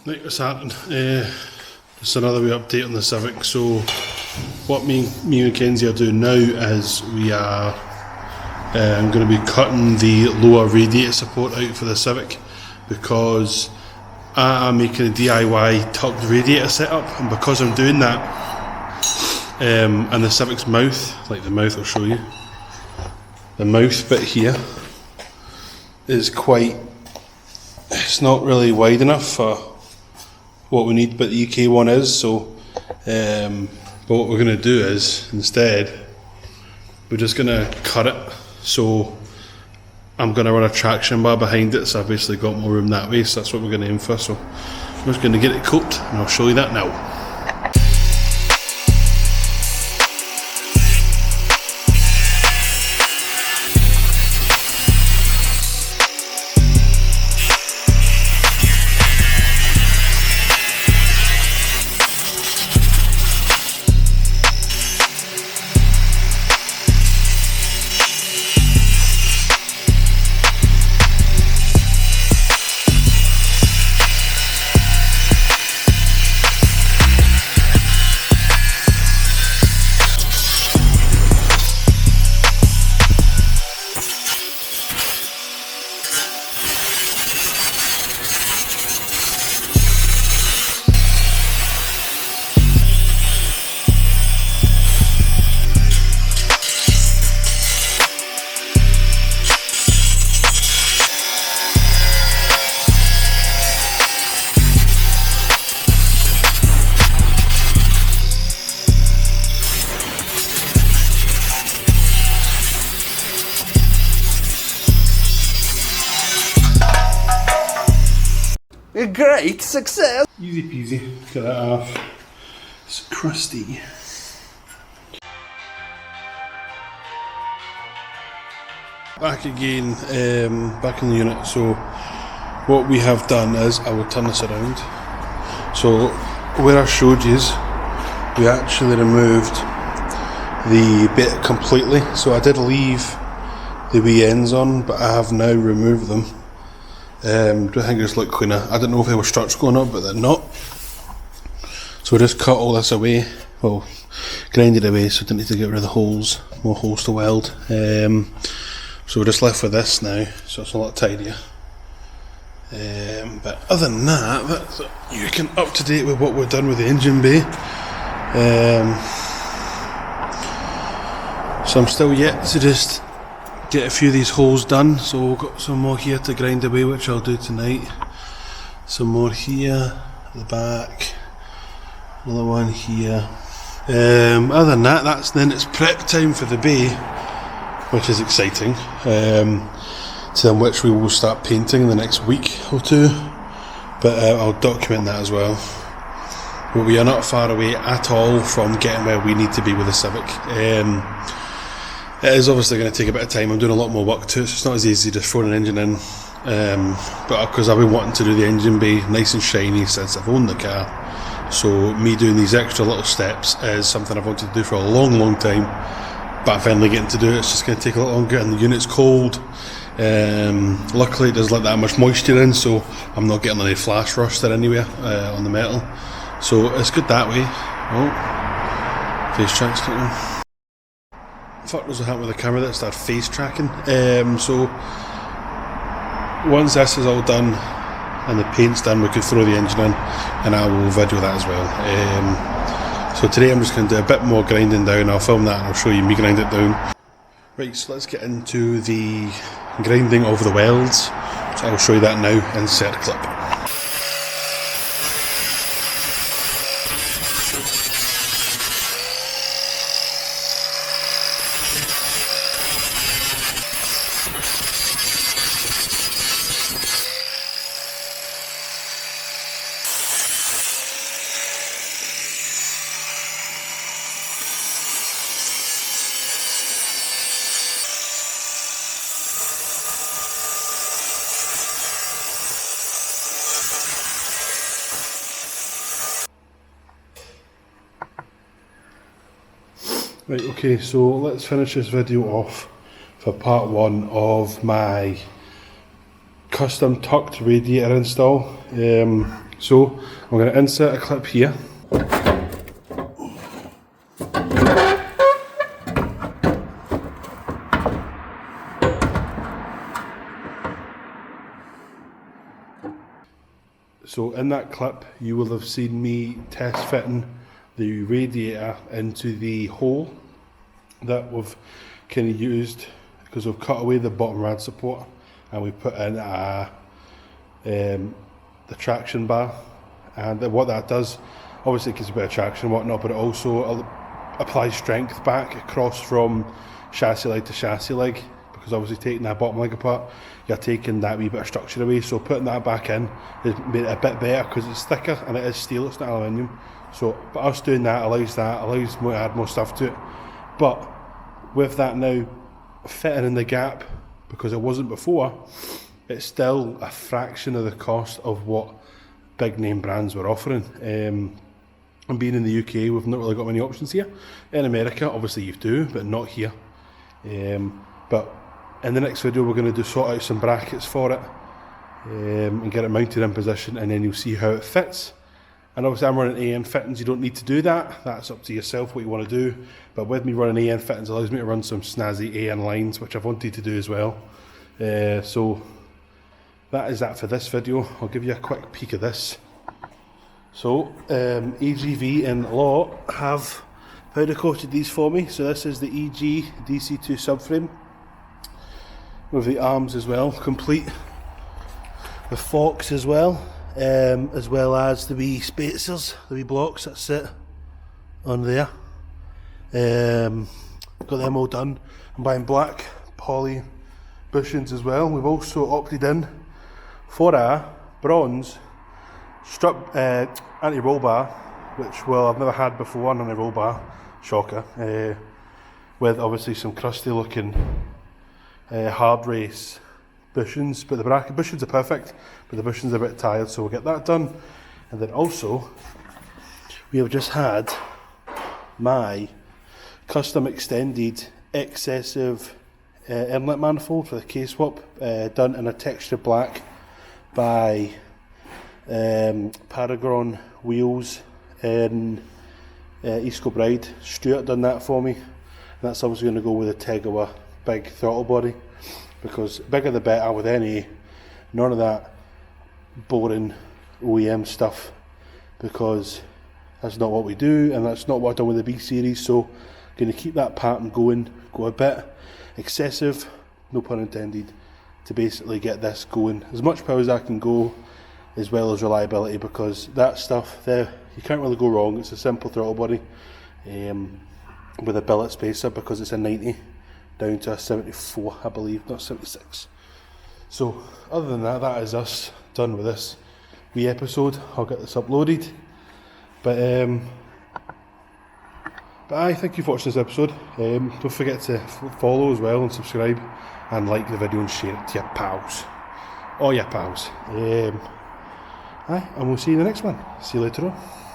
Right, what's happening? Just another wee update on the Civic. So, what me and Kenzie are doing now is we are going to be cutting the lower radiator support out for the Civic because I am making a DIY tucked radiator setup, and because I'm doing that, and the Civic's mouth, like the mouth I'll show you, the mouth bit here is quite, it's not really wide enough for what we need, but the UK one is. So but what we're going to do is instead we're just going to cut it. So I'm going to run a traction bar behind it, so I've basically got more room that way, so that's what we're going to aim for. So I'm just going to get it cooked and I'll show you that now. A great success! Easy peasy, get that off. It's crusty. Back again, back in the unit. So what we have done is, I will turn this around. So where I showed you, we actually removed the bit completely. So I did leave the wee ends on, but I have now removed them. I think it's look cleaner. I didn't know if there were struts going up, but they're not. So we just cut all this away, well, grind it away so I didn't need to get rid of the holes, more holes to weld. So we're just left with this now, so it's a lot tidier. But other than that, that's, you can up to date with what we've done with the engine bay. So I'm still yet to just get a few of these holes done, so we've got some more here to grind away, which I'll do tonight. Some more here at the back, another one here. Other than that, then it's prep time for the bay, which is exciting, to which we will start painting in the next week or two, but I'll document that as well. But we are not far away at all from getting where we need to be with the Civic. It is obviously going to take a bit of time. I'm doing a lot more work to it, so it's not as easy just throwing an engine in. But because I've been wanting to do the engine bay nice and shiny since I've owned the car, so me doing these extra little steps is something I've wanted to do for a long time. But I'm finally getting to do it. It's just going to take a lot longer, and the unit's cold. Luckily, it doesn't let that much moisture in, so I'm not getting any flash rust there anywhere on the metal. So it's good that way. Oh, face track's getting. Fuck knows what happened with the camera that started face tracking. So once this is all done and the paint's done, we could throw the engine in, and I will video that as well. So today I'm just going to do a bit more grinding down. I'll film that and I'll show you me grind it down. Right, so let's get into the grinding of the welds. So I'll show you that now. Insert clip. Right, okay, so let's finish this video off for part one of my custom tucked radiator install. So I'm going to insert a clip here. So in that clip you will have seen me test fitting the radiator into the hole that we've kind of used, because we've cut away the bottom rad support and we put in the traction bar, and what that does, obviously it gives a bit of traction and whatnot, but it also applies strength back across from chassis leg to chassis leg, because obviously taking that bottom leg apart, you're taking that wee bit of structure away. So putting that back in has made it a bit better because it's thicker and it is steel, it's not aluminium. So, but us doing that allows me to add more stuff to it. But with that now fitting in the gap, because it wasn't before, it's still a fraction of the cost of what big name brands were offering. And being in the UK, we've not really got many options here. In America, obviously you do, but not here. But in the next video, we're going to sort out some brackets for it and get it mounted in position, and then you'll see how it fits. And obviously I'm running AN fittings, you don't need to do that. That's up to yourself what you want to do. But with me running AN fittings, allows me to run some snazzy AN lines, which I've wanted to do as well. So that is that for this video. I'll give you a quick peek of this. So AGV and alot have powder coated these for me. So this is the EG DC2 subframe with the arms as well, complete with forks as well as the wee spacers, the wee blocks that sit on there. Got them all done. I'm buying black poly bushings as well. We've also opted in for a bronze strut anti-roll bar, which, well, I've never had before, an anti-roll bar, shocker, with obviously some crusty looking hard race bushings, but the bracket bushings are perfect, but the bushings are a bit tired, so we'll get that done. And then also we have just had my custom extended excessive inlet manifold for the K-swap done in a textured black by Paragon Wheels in East Kilbride. Stuart done that for me, and that's obviously going to go with a Tegawa big throttle body, because bigger the better with any, none of that boring OEM stuff, because that's not what we do and that's not what I've done with the B series. So going to keep that pattern going, go a bit excessive, no pun intended, to basically get this going as much power as I can go, as well as reliability, because that stuff there, you can't really go wrong. It's a simple throttle body with a billet spacer, because it's a 90 down to a 74, I believe, not 76. So other than that, that is us done with this wee episode. I'll get this uploaded, but aye, thank you for watching this episode. Don't forget to follow as well and subscribe and like the video and share it to your pals, all your pals. Aye, and we'll see you in the next one. See you later on.